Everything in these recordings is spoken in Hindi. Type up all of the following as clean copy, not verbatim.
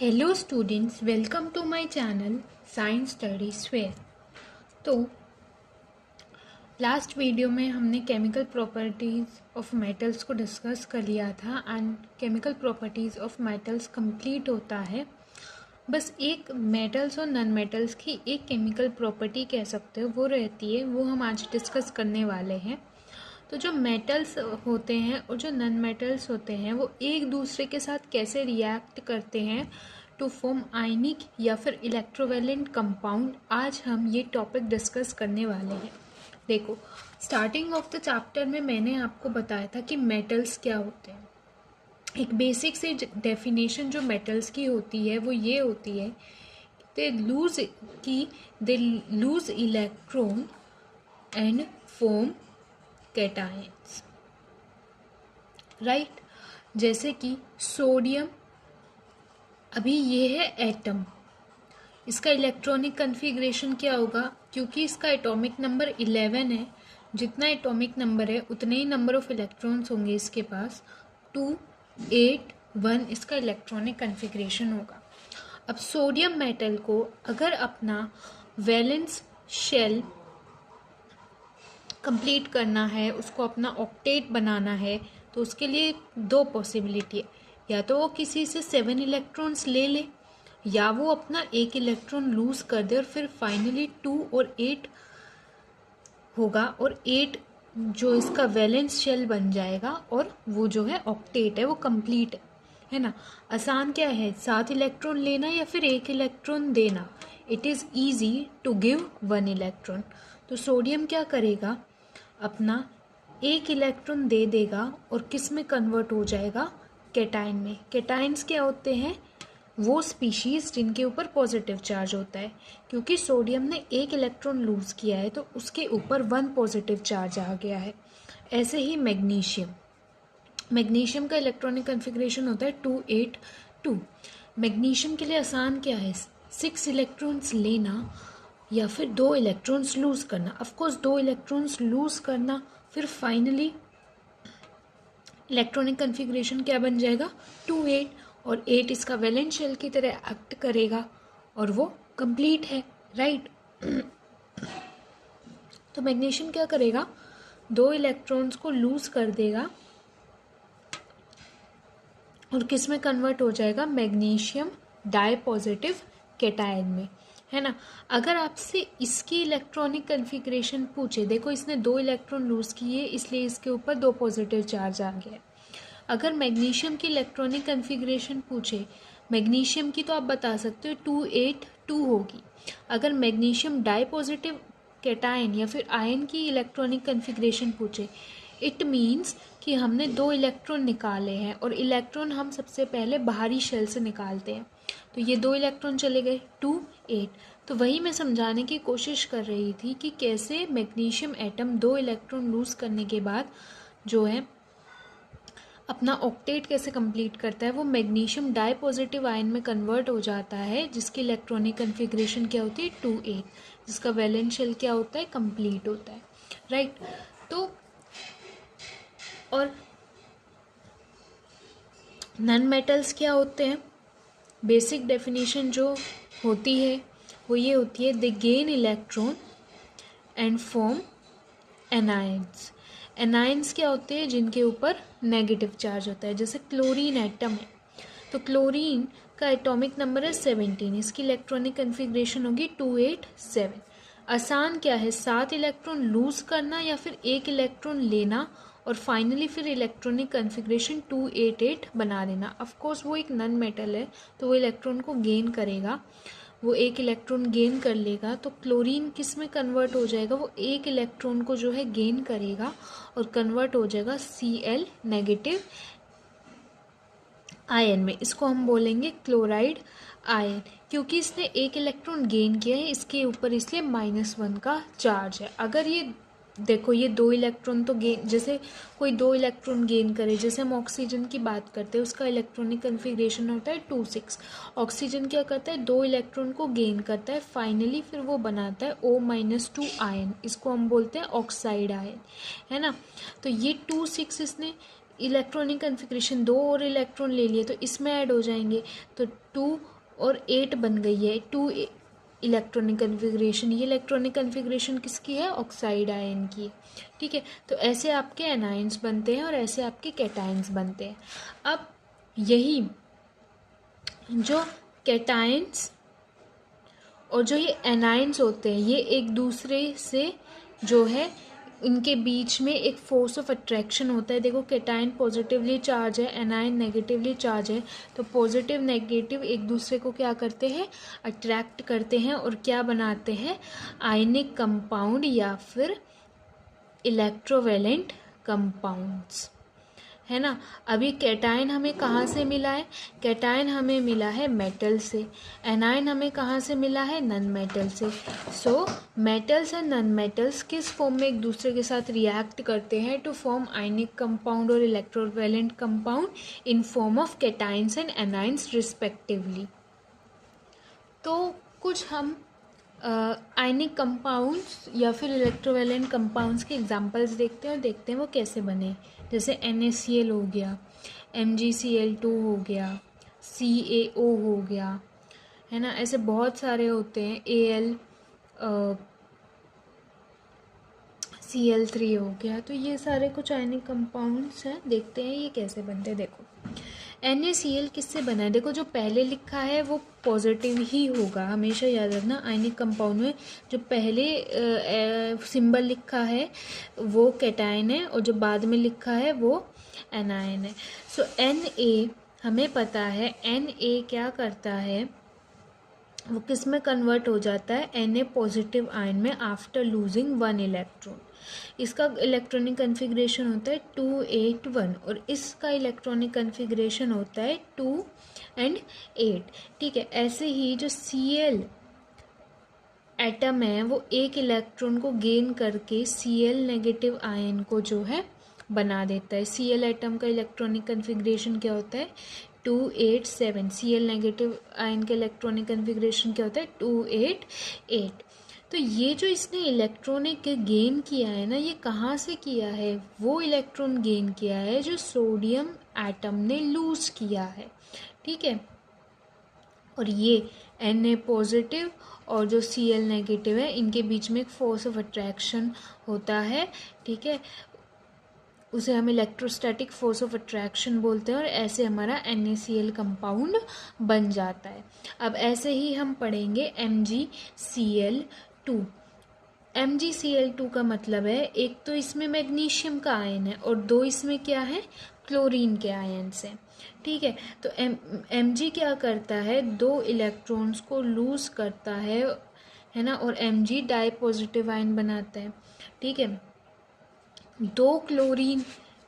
Hello students, welcome to my channel science study square. तो लास्ट वीडियो में हमने केमिकल प्रॉपर्टीज़ ऑफ मेटल्स को डिस्कस कर लिया था and chemical properties of metals complete होता है। बस एक मेटल्स और नॉन मेटल्स की एक केमिकल प्रॉपर्टी कह सकते हो वो रहती है, वो हम आज डिस्कस करने वाले हैं। तो जो मेटल्स होते हैं और जो नॉन मेटल्स होते हैं वो एक दूसरे के साथ कैसे रिएक्ट करते हैं टू फॉर्म आयनिक या फिर इलेक्ट्रोवैलेंट कंपाउंड, आज हम ये टॉपिक डिस्कस करने वाले हैं। देखो, स्टार्टिंग ऑफ द चैप्टर में मैंने आपको बताया था कि मेटल्स क्या होते हैं। एक बेसिक सी डेफिनेशन जो मेटल्स की होती है वो ये होती है, they lose electron and form cations, right. जैसे कि सोडियम, अभी ये है एटम, इसका इलेक्ट्रॉनिक कन्फिग्रेशन क्या होगा, क्योंकि इसका एटॉमिक नंबर 11 है, जितना एटॉमिक नंबर है उतने ही नंबर ऑफ इलेक्ट्रॉन्स होंगे इसके पास, 2 8 1 इसका इलेक्ट्रॉनिक कन्फिग्रेशन होगा। अब सोडियम मेटल को अगर अपना वैलेंस शेल कंप्लीट करना है, उसको अपना ऑक्टेट बनाना है, तो उसके लिए दो पॉसिबिलिटी है, या तो वो किसी से 7 इलेक्ट्रॉन्स ले ले, या वो अपना एक इलेक्ट्रॉन लूज कर दे और फिर फाइनली 2 और 8 होगा, और 8 जो इसका वैलेंस शेल बन जाएगा और वो जो है ऑक्टेट है, वो कंप्लीट है ना। आसान क्या है, 7 इलेक्ट्रॉन लेना या फिर एक इलेक्ट्रॉन देना। It is easy to give 1 electron. तो सोडियम क्या करेगा, अपना एक इलेक्ट्रॉन दे देगा और किस में कन्वर्ट हो जाएगा, कैटायन में। कैटायंस क्या होते हैं, वो स्पीशीज़ जिनके ऊपर पॉजिटिव चार्ज होता है। क्योंकि सोडियम ने एक इलेक्ट्रॉन लूज किया है तो उसके ऊपर 1 पॉजिटिव चार्ज आ गया है। ऐसे ही मैग्नीशियम का इलेक्ट्रॉनिक कन्फिग्रेशन होता है 2 8 2। मैग्नीशियम के लिए आसान क्या है, 6 इलेक्ट्रॉन्स लेना या फिर 2 इलेक्ट्रॉन्स लूज करना। ऑफकोर्स 2 इलेक्ट्रॉन्स लूज करना, फिर फाइनली इलेक्ट्रॉनिक कन्फिग्रेशन क्या बन जाएगा, 2 8, और 8 इसका वैलेंस शेल की तरह एक्ट करेगा और वो कंप्लीट है, राइट। तो मैग्नीशियम क्या करेगा, 2 इलेक्ट्रॉन्स को लूज कर देगा और किस में कन्वर्ट हो जाएगा, मैग्नीशियम डाई पॉजिटिव कैटायन में, है ना। अगर आपसे इसकी इलेक्ट्रॉनिक कन्फिग्रेशन पूछे, देखो इसने 2 इलेक्ट्रॉन लूज किए इसलिए इसके ऊपर 2 पॉजिटिव चार्ज आ गया। अगर मैग्नीशियम की इलेक्ट्रॉनिक कन्फिग्रेशन पूछे, मैग्नीशियम की तो आप बता सकते हो 2 8 2 होगी। अगर मैग्नीशियम डाई पॉजिटिव कैटायन या फिर आयन की इलेक्ट्रॉनिक कन्फिग्रेशन पूछे, इट मीन्स कि हमने 2 इलेक्ट्रॉन निकाले हैं, और इलेक्ट्रॉन हम सबसे पहले बाहरी शेल से निकालते हैं। तो ये 2 इलेक्ट्रॉन चले गए 2 8। तो वही मैं समझाने की कोशिश कर रही थी कि कैसे मैग्नीशियम एटम 2 इलेक्ट्रॉन लूज करने के बाद जो है अपना ऑक्टेट कैसे कंप्लीट करता है, वो मैग्नीशियम डाई पॉजिटिव आयन में कन्वर्ट हो जाता है, जिसकी इलेक्ट्रॉनिक कन्फिग्रेशन क्या होती है 2 8, जिसका वैलेंस शेल क्या होता है, कंप्लीट होता है, राइट। तो और नॉन मेटल्स क्या होते हैं, बेसिक डेफिनेशन जो होती है वो ये होती है, दे gain electron and form anions. Anions क्या होते हैं, जिनके ऊपर नेगेटिव चार्ज होता है। जैसे क्लोरीन एटम है, तो क्लोरीन का एटॉमिक नंबर है 17, इसकी इलेक्ट्रॉनिक कन्फिग्रेशन होगी 2 8 7। आसान क्या है, 7 इलेक्ट्रॉन लूज करना या फिर एक इलेक्ट्रॉन लेना और फाइनली फिर इलेक्ट्रॉनिक कन्फिग्रेशन 2 8 8 बना देना। ऑफकोर्स वो एक नॉन मेटल है तो वो इलेक्ट्रॉन को गेन करेगा, वो एक इलेक्ट्रॉन गेन कर लेगा, तो क्लोरीन किस में कन्वर्ट हो जाएगा, वो एक इलेक्ट्रॉन को जो है गेन करेगा और कन्वर्ट हो जाएगा Cl नेगेटिव आयन में। इसको हम बोलेंगे क्लोराइड आयन, क्योंकि इसने एक इलेक्ट्रॉन गेन किया है इसके ऊपर, इसलिए -1 का चार्ज है। अगर ये देखो, ये 2 इलेक्ट्रॉन तो गेन, जैसे कोई 2 इलेक्ट्रॉन गेन करे, जैसे हम ऑक्सीजन की बात करते हैं, उसका इलेक्ट्रॉनिक कन्फिग्रेशन होता है 2 6। ऑक्सीजन क्या करता है, 2 इलेक्ट्रॉन को गेन करता है, फाइनली फिर वो बनाता है O - 2 आयन, इसको हम बोलते हैं ऑक्साइड आयन, है ना। तो ये 2 6 इसने इलेक्ट्रॉनिक कन्फिग्रेशन 2 और इलेक्ट्रॉन ले लिए तो इसमें ऐड हो जाएंगे, तो 2 और 8 बन गई है 2 इलेक्ट्रॉनिक कन्फिग्रेशन। ये इलेक्ट्रॉनिक कन्फिग्रेशन किसकी है? ऑक्साइड आयन की। ठीक है, तो ऐसे आपके एनाइंस बनते हैं और ऐसे आपके कैटाइंस बनते हैं। अब यही जो कैटाइंस और जो ये एनाइंस होते हैं, ये एक दूसरे से जो है इनके बीच में एक फोर्स ऑफ अट्रैक्शन होता है। देखो, कैटाइन पॉजिटिवली चार्ज है, एनाइन नेगेटिवली चार्ज है, तो पॉजिटिव नेगेटिव एक दूसरे को क्या करते हैं? अट्रैक्ट करते हैं और क्या बनाते हैं? आयनिक कंपाउंड या फिर इलेक्ट्रोवेलेंट कंपाउंड्स, है ना। अभी कैटाइन हमें कहाँ से मिला है? कैटाइन हमें मिला है मेटल से। एनाइन हमें कहाँ से मिला है? नॉन मेटल से। So metals and non metals किस फॉर्म में एक दूसरे के साथ रिएक्ट करते हैं टू फॉर्म आयनिक कंपाउंड और electrovalent compound in form of cations and anions respectively. तो कुछ हम आयनिक कंपाउंड्स या फिर इलेक्ट्रोवेलेंट कंपाउंड्स के एग्जांपल्स देखते हैं और देखते हैं वो कैसे बने। जैसे NaCl हो गया, MgCl2 हो गया, CaO हो गया, है ना। ऐसे बहुत सारे होते हैं, Cl3 हो गया। तो ये सारे कुछ आयनिक कंपाउंड्स हैं, देखते हैं ये कैसे बनते हैं। देखो, NaCl किससे बना है? देखो, जो पहले लिखा है वो पॉजिटिव ही होगा, हमेशा याद रखना। आयनिक कंपाउंड में जो पहले सिंबल लिखा है वो कैटाइन है और जो बाद में लिखा है वो एनायन है। सो Na हमें पता है, Na क्या करता है? वो किस में कन्वर्ट हो जाता है? Na पॉजिटिव आयन में आफ्टर लूजिंग 1 इलेक्ट्रॉन। इसका इलेक्ट्रॉनिक कन्फिग्रेशन होता है 281 और इसका इलेक्ट्रॉनिक कन्फिग्रेशन होता है 2 and 8। ठीक है, ऐसे ही जो Cl एटम है वो एक इलेक्ट्रॉन को गेन करके Cl नेगेटिव आयन को जो है बना देता है। Cl एटम का इलेक्ट्रॉनिक कन्फिग्रेशन क्या होता है? 287। Cl नेगेटिव आयन का इलेक्ट्रॉनिक कन्फिग्रेशन क्या होता है? 288। तो ये जो इसने इलेक्ट्रॉनिक गेन किया है ना, ये कहाँ से किया है? वो इलेक्ट्रॉन गेन किया है जो सोडियम एटम ने लूज किया है। ठीक है, और ये Na पॉजिटिव और जो Cl नेगेटिव है, इनके बीच में एक फोर्स ऑफ अट्रैक्शन होता है। ठीक है, उसे हम इलेक्ट्रोस्टैटिक फोर्स ऑफ अट्रैक्शन बोलते हैं और ऐसे हमारा NaCl कंपाउंड बन जाता है। अब ऐसे ही हम पढ़ेंगे MgCl2। MgCl2 का मतलब है, एक तो इसमें मैग्नीशियम का आयन है और दो इसमें क्या है? क्लोरीन के आयन से। ठीक है, तो Mg क्या करता है? 2 इलेक्ट्रॉन्स को लूज करता है ना, और Mg डाई पॉजिटिव आयन बनाता है। ठीक है, 2 क्लोरीन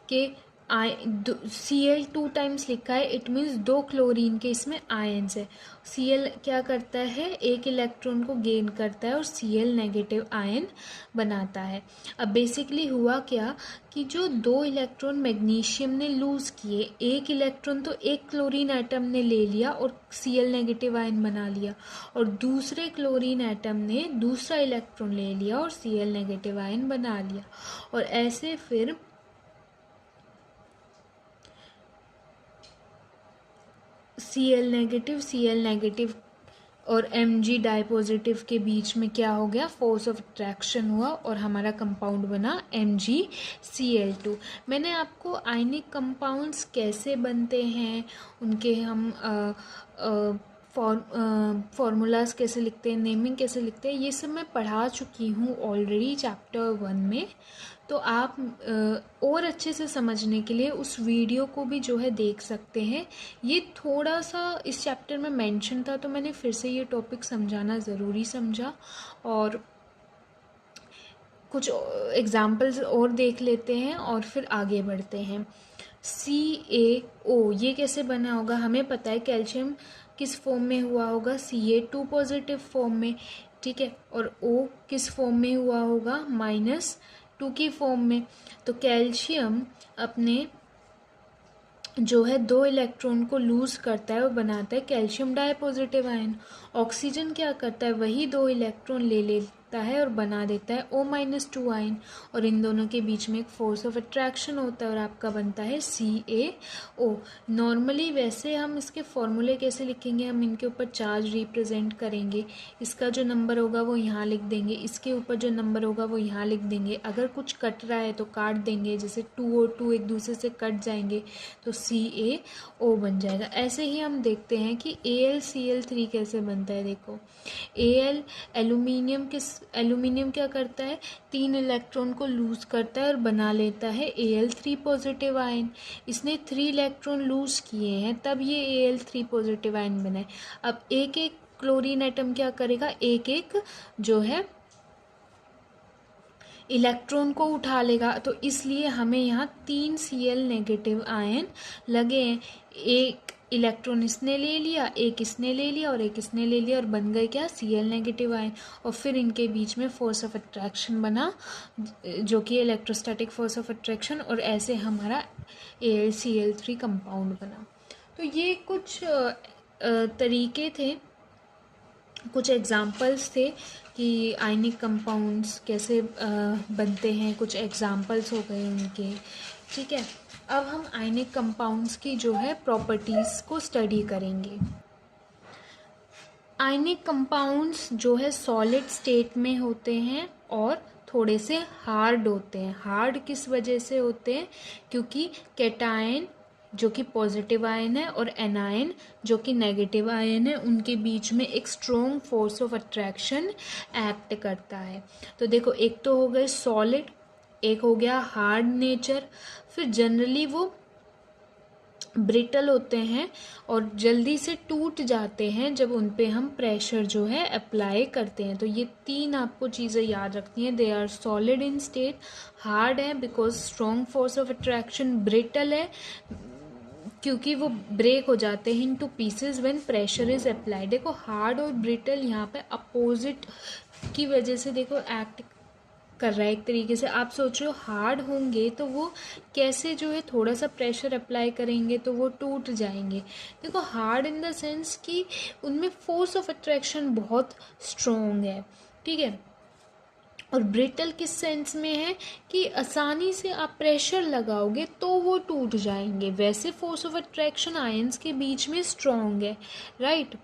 के Cl2 टाइम्स लिखा है, इट मीन्स 2 क्लोरीन के इसमें आयन्स है। Cl क्या करता है? एक इलेक्ट्रॉन को गेन करता है और Cl नेगेटिव आयन बनाता है। अब बेसिकली हुआ क्या कि जो 2 इलेक्ट्रॉन मैग्नीशियम ने लूज किए, एक इलेक्ट्रॉन तो एक क्लोरीन एटम ने ले लिया और Cl नेगेटिव आयन बना लिया, और दूसरे क्लोरीन एटम ने दूसरा इलेक्ट्रॉन ले लिया और Cl नेगेटिव आयन बना लिया। और ऐसे फिर Cl नेगेटिव और Mg डाई पॉजिटिव के बीच में क्या हो गया? फोर्स ऑफ अट्रैक्शन हुआ और हमारा कंपाउंड बना MgCl2। मैंने आपको आयनिक कंपाउंड्स कैसे बनते हैं, उनके हम फॉर्मूलाज कैसे लिखते हैं, नेमिंग कैसे लिखते हैं, ये सब मैं पढ़ा चुकी हूँ ऑलरेडी चैप्टर 1 में। तो आप और अच्छे से समझने के लिए उस वीडियो को भी जो है देख सकते हैं। ये थोड़ा सा इस चैप्टर में मेंशन था तो मैंने फिर से ये टॉपिक समझाना ज़रूरी समझा। और कुछ एग्जाम्पल्स और देख लेते हैं और फिर आगे बढ़ते हैं। CaO ये कैसे बना होगा? हमें पता है कैल्शियम किस फॉर्म में हुआ होगा? Ca2 पॉजिटिव फॉर्म में। ठीक है, और O किस फॉर्म में हुआ होगा? -2 की फॉर्म में। तो कैल्शियम अपने जो है 2 इलेक्ट्रॉन को लूज करता है और बनाता है calcium di positive ion. Oxygen क्या करता है? वही 2 इलेक्ट्रॉन ले लेता लगता है और बना देता है O-2 आयन, और इन दोनों के बीच में एक फोर्स ऑफ अट्रैक्शन होता है और आपका बनता है CaO। नॉर्मली वैसे हम इसके फॉर्मूले कैसे लिखेंगे, हम इनके ऊपर चार्ज रिप्रेजेंट करेंगे, इसका जो नंबर होगा वो यहाँ लिख देंगे, इसके ऊपर जो नंबर होगा वो यहाँ लिख देंगे। अगर कुछ कट रहा है तो काट देंगे, जैसे 2 और 2 एक दूसरे से कट जाएंगे तो CaO बन जाएगा। ऐसे ही हम देखते हैं कि AlCl3 कैसे बनता है। देखो एल्यूमिनियम क्या करता है, 3 इलेक्ट्रॉन को लूज करता है और बना लेता है Al3 पॉजिटिव आयन। इसने 3 इलेक्ट्रॉन लूज किए हैं तब ये Al3 पॉजिटिव आयन बना है। अब एक एक क्लोरीन एटम क्या करेगा, एक एक जो है इलेक्ट्रॉन को उठा लेगा, तो इसलिए हमें यहाँ 3 Cl नेगेटिव आयन लगे हैं। एक इलेक्ट्रॉन इसने ले लिया, एक इसने ले लिया और एक इसने ले लिया, और बन गए क्या, Cl नेगेटिव आयन। और फिर इनके बीच में फोर्स ऑफ अट्रैक्शन बना जो कि इलेक्ट्रोस्टैटिक फोर्स ऑफ अट्रैक्शन, और ऐसे हमारा AlCl3 कंपाउंड बना। तो ये कुछ तरीके थे, कुछ एग्जाम्पल्स थे कि आयनिक कंपाउंड्स कैसे बनते हैं, कुछ एग्जाम्पल्स हो गए उनके। ठीक है, अब हम आयनिक कंपाउंड्स की जो है प्रॉपर्टीज़ को स्टडी करेंगे। आयनिक कंपाउंड्स जो है सॉलिड स्टेट में होते हैं और थोड़े से हार्ड होते हैं। हार्ड किस वजह से होते हैं, क्योंकि कैटायन जो कि पॉजिटिव आयन है और एनायन जो कि नेगेटिव आयन है, उनके बीच में एक strong force of attraction act करता है। तो देखो, एक तो हो गए सॉलिड, एक हो गया हार्ड नेचर। फिर जनरली वो ब्रिटल होते हैं और जल्दी से टूट जाते हैं जब उन पे हम प्रेशर जो है अप्लाई करते हैं। तो ये 3 आपको चीज़ें याद रखनी है। They are solid in state, hard है because strong force of attraction, brittle है क्योंकि वो ब्रेक हो जाते हैं into pieces when pressure is applied. देखो, हार्ड और ब्रिटल यहाँ पे अपोजिट की वजह से देखो एक्ट कर रहा है। एक तरीके से आप सोच रहे हो हार्ड होंगे तो वो कैसे जो है थोड़ा सा प्रेशर अप्लाई करेंगे तो वो टूट जाएंगे। देखो, हार्ड इन द सेंस कि उनमें फोर्स ऑफ अट्रैक्शन बहुत स्ट्रॉन्ग है, ठीक है। और ब्रिटल किस सेंस में है कि आसानी से आप प्रेशर लगाओगे तो वो टूट जाएंगे। वैसे फोर्स ऑफ अट्रैक्शन आयंस के बीच में स्ट्रॉन्ग है, राइट।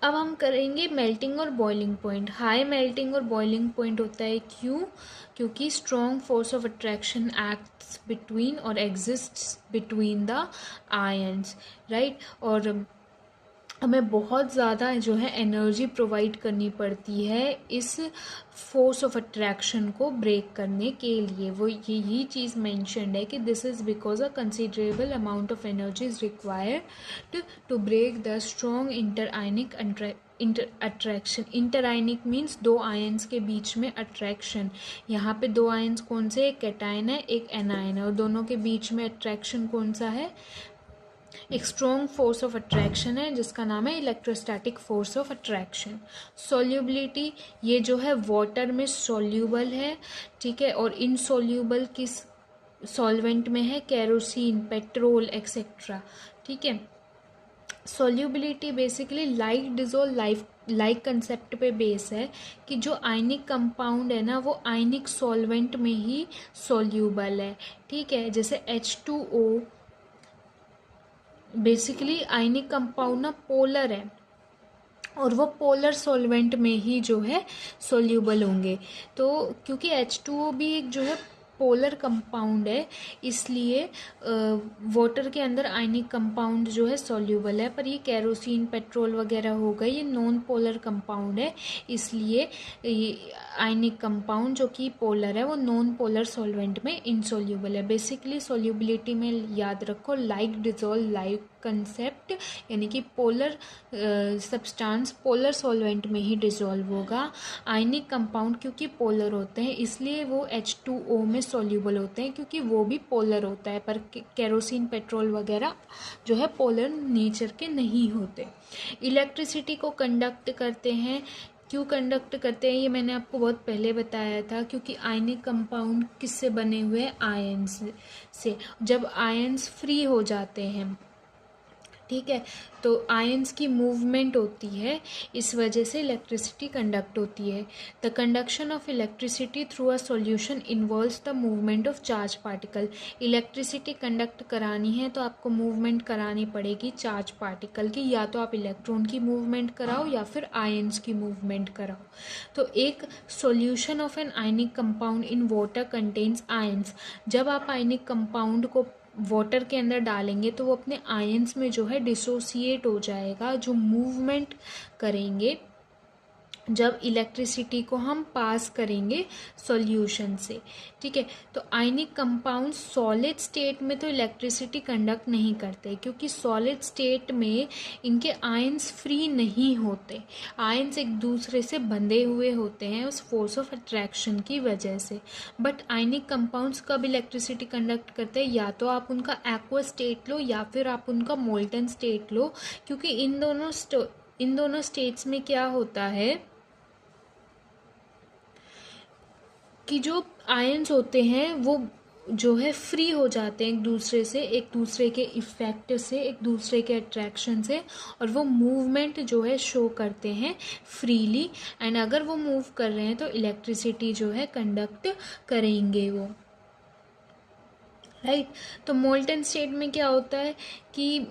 अब हम करेंगे मेल्टिंग और बॉइलिंग पॉइंट। हाई मेल्टिंग और बॉइलिंग पॉइंट होता है क्योंकि strong force of attraction acts between और exists between the ions, right. और हमें बहुत ज़्यादा जो है एनर्जी प्रोवाइड करनी पड़ती है इस फोर्स ऑफ अट्रैक्शन को ब्रेक करने के लिए। वो यही चीज़ मेंशन्ड है कि this is because a considerable amount of energy is required to break the strong interionic attraction. Interionic means 2 ions के बीच में अट्रैक्शन। यहाँ पे 2 आयंस कौन से, एक कैटायन है एक एनायन है, और दोनों के बीच में अट्रैक्शन कौन सा है, एक स्ट्रॉन्ग फोर्स ऑफ अट्रैक्शन है जिसका नाम है electrostatic force of attraction. Solubility, ये जो है वाटर में सॉल्यूबल है, ठीक है, और इनसॉल्यूबल किस सॉल्वेंट में है, केरोसिन, पेट्रोल एक्सेट्रा, ठीक है। Solubility basically like dissolve like concept पे बेस है कि जो आयनिक कंपाउंड है ना वो आयनिक सॉल्वेंट में ही सॉल्यूबल है, ठीक है। जैसे H2O बेसिकली आयनिक कंपाउंड ना पोलर है और वो पोलर सॉल्वेंट में ही जो है सॉल्यूबल होंगे। तो क्योंकि H2O भी एक जो है पोलर कंपाउंड है, इसलिए वाटर के अंदर आयनिक कंपाउंड जो है सॉल्यूबल है। पर ये केरोसिन, पेट्रोल वगैरह हो गए, ये नॉन पोलर कंपाउंड है, इसलिए ये आयनिक कंपाउंड जो कि पोलर है वो नॉन पोलर सॉल्वेंट में इनसॉल्यूबल है। बेसिकली सॉल्युबिलिटी में याद रखो लाइक डिजोल्व लाइक कंसेप्ट, यानी कि पोलर सब्सटेंस पोलर सॉल्वेंट में ही डिजोल्व होगा। आयनिक कंपाउंड क्योंकि पोलर होते हैं इसलिए वो H2O में सॉल्यूबल होते हैं क्योंकि वो भी पोलर होता है, पर केरोसिन, पेट्रोल वगैरह जो है पोलर नेचर के नहीं होते। इलेक्ट्रिसिटी को कंडक्ट करते हैं। क्यों कंडक्ट करते हैं ये मैंने आपको बहुत पहले बताया था, क्योंकि आयनिक कंपाउंड किससे बने हुए हैं, आयंस से। जब आयंस फ्री हो जाते हैं, ठीक है। तो आयंस की मूवमेंट होती है, इस वजह से इलेक्ट्रिसिटी कंडक्ट होती है। The conduction of electricity through a solution involves the movement of charge particle. Electricity conduct करानी है तो आपको मूवमेंट करानी पड़ेगी चार्ज पार्टिकल की, या तो आप इलेक्ट्रॉन की मूवमेंट कराओ या फिर आयंस की मूवमेंट कराओ। तो एक solution of an ionic compound in water contains ions. जब आप आयनिक कंपाउंड को वाटर के अंदर डालेंगे तो वो अपने आयंस में जो है डिसोसिएट हो जाएगा, जो मूवमेंट करेंगे जब इलेक्ट्रिसिटी को हम पास करेंगे सॉल्यूशन से। ठीक है। तो आयनिक कंपाउंड सॉलिड स्टेट में तो इलेक्ट्रिसिटी कंडक्ट नहीं करते, क्योंकि सॉलिड स्टेट में इनके आयंस फ्री नहीं होते, आयंस एक दूसरे से बंधे हुए होते हैं उस फोर्स ऑफ अट्रैक्शन की वजह से। बट आयनिक कंपाउंड्स कब इलेक्ट्रिसिटी कंडक्ट करते हैं, या तो आप उनका एक्वस स्टेट लो या फिर आप उनका मोल्टन स्टेट लो, क्योंकि इन दोनों स्टेट्स में क्या होता है कि जो आयंस होते हैं वो जो है फ्री हो जाते हैं एक दूसरे से, एक दूसरे के इफेक्ट से, एक दूसरे के अट्रैक्शन से, और वो मूवमेंट जो है शो करते हैं फ्रीली। एंड अगर वो मूव कर रहे हैं तो इलेक्ट्रिसिटी जो है कंडक्ट करेंगे वो, राइट। तो मोल्टन स्टेट में क्या होता है कि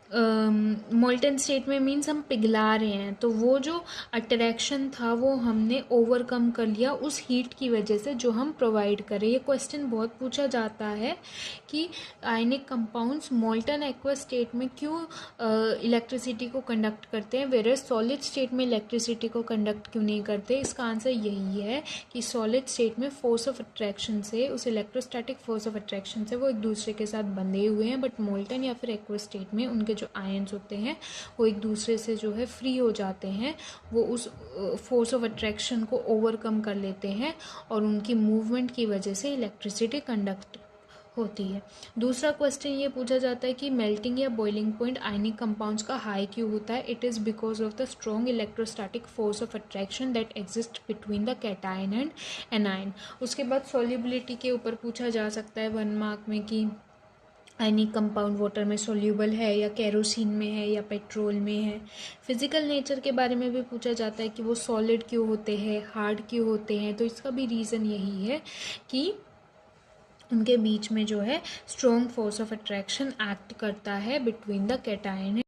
मोल्टन स्टेट में मीन्स हम पिघला रहे हैं, तो वो जो अट्रैक्शन था वो हमने ओवरकम कर लिया उस हीट की वजह से जो हम प्रोवाइड करें। ये क्वेश्चन बहुत पूछा जाता है कि ionic compounds molten aqueous state में क्यों इलेक्ट्रिसिटी को कंडक्ट करते हैं, वेरस सॉलिड स्टेट में इलेक्ट्रिसिटी को कंडक्ट क्यों नहीं करते। इसका आंसर यही है कि सॉलिड स्टेट में फोर्स ऑफ अट्रैक्शन से, उस इलेक्ट्रोस्टैटिक फोर्स ऑफ अट्रैक्शन से वो एक दूसरे के साथ बंधे हुए हैं, बट मोल्टन या फिर एक्वस स्टेट में उनके जो आयंस होते हैं वो एक दूसरे से जो है फ्री हो जाते हैं, वो उस फोर्स ऑफ अट्रैक्शन को ओवरकम कर लेते हैं और उनकी मूवमेंट की वजह से इलेक्ट्रिसिटी कंडक्ट होती है। दूसरा क्वेश्चन ये पूछा जाता है कि मेल्टिंग या बॉइलिंग पॉइंट आयनिक कंपाउंड्स का हाई क्यों होता है। It is because of the strong electrostatic force of attraction that exist between the cation and anion. उसके बाद सॉल्युबिलिटी के ऊपर पूछा जा सकता है 1 मार्क में कि आयनिक कंपाउंड वाटर में सोल्यूबल है या केरोसिन में है या पेट्रोल में है। फिजिकल नेचर के बारे में भी पूछा जाता है कि वो सॉलिड क्यों होते हैं, हार्ड क्यों होते हैं। तो इसका भी रीज़न यही है कि उनके बीच में जो है strong force of attraction act करता है बिटवीन द कैटायन